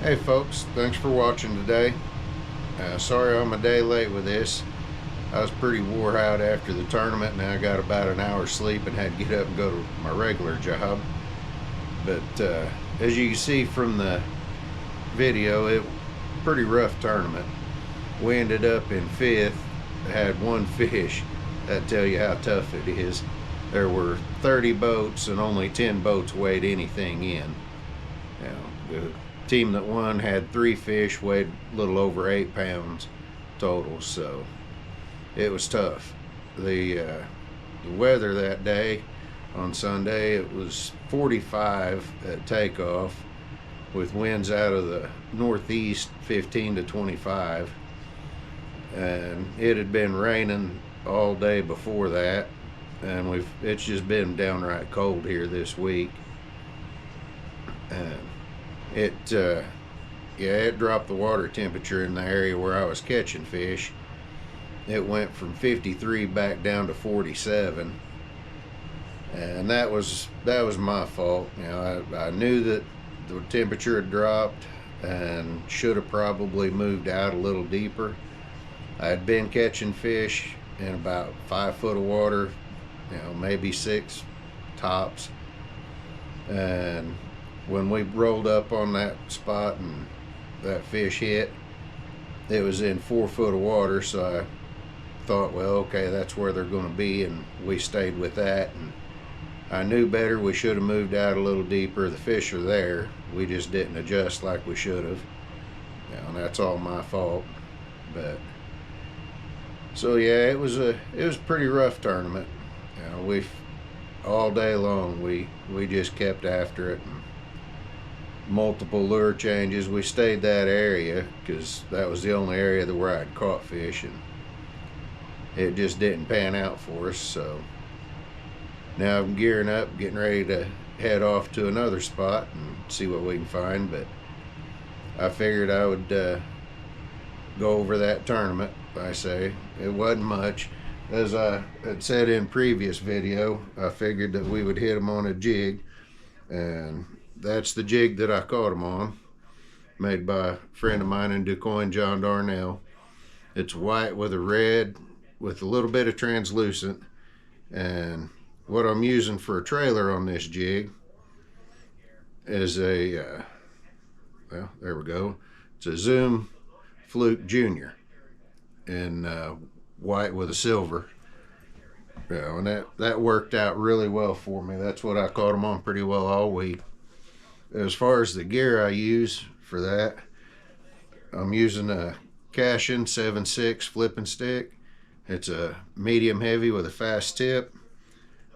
Hey folks, thanks for watching today. Sorry I'm a day late with this. I was pretty wore out after the tournament and I got about an hour's sleep and had to get up and go to my regular job. But as you can see from the video, it was a pretty rough tournament. We ended up in 5th, had one fish. That'd tell you how tough it is. There were 30 boats and only 10 boats weighed anything in. The team that won had 3 fish, weighed a little over 8 pounds total, so it was tough. The weather that day on Sunday, it was 45 at takeoff with winds out of the northeast 15 to 25, and it had been raining all day before that, and it's just been downright cold here this week. And it dropped the water temperature in the area where I was catching fish. It went from 53 back down to 47, and that was my fault. I knew that the temperature had dropped and should have probably moved out a little deeper. I had been catching fish in about 5 foot of water, maybe 6 tops, and when we rolled up on that spot and that fish hit, it was in 4 foot of water, so I thought, well, okay, that's where they're going to be, and we stayed with that. And I knew better. We should have moved out a little deeper. The fish are there, we just didn't adjust like we should have, and that's all my fault. But so yeah, it was a pretty rough tournament. We all day long we just kept after it, and multiple lure changes. We stayed that area because that was the only area where I'd caught fish, and it just didn't pan out for us. So now I'm gearing up, getting ready to head off to another spot and see what we can find. But I figured I would go over that tournament. I say it wasn't much. As I had said in previous video, I figured that we would hit them on a jig, and that's the jig that I caught them on, made by a friend of mine in DuQuoin, John Darnell. It's white with a red with a little bit of translucent, and what I'm using for a trailer on this jig is a well, there we go, it's a Zoom Fluke Junior in white with a silver. And that worked out really well for me. That's what I caught them on pretty well all week. As far as the gear I use for that, I'm using a Cashin 7.6 flipping stick. It's a medium heavy with a fast tip,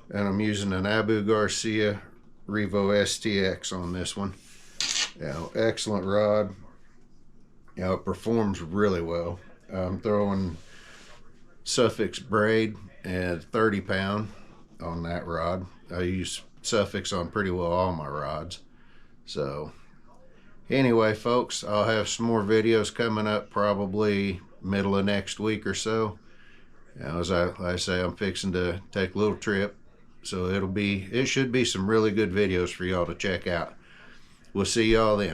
and I'm using an Abu Garcia Revo STX on this one. Excellent rod. It performs really well. I'm throwing Suffix braid and 30 pound on that rod. I use Suffix on pretty well all my rods. So anyway, folks, I'll have some more videos coming up probably middle of next week or so. As I say, I'm fixing to take a little trip, so it should be some really good videos for y'all to check out. We'll see y'all then.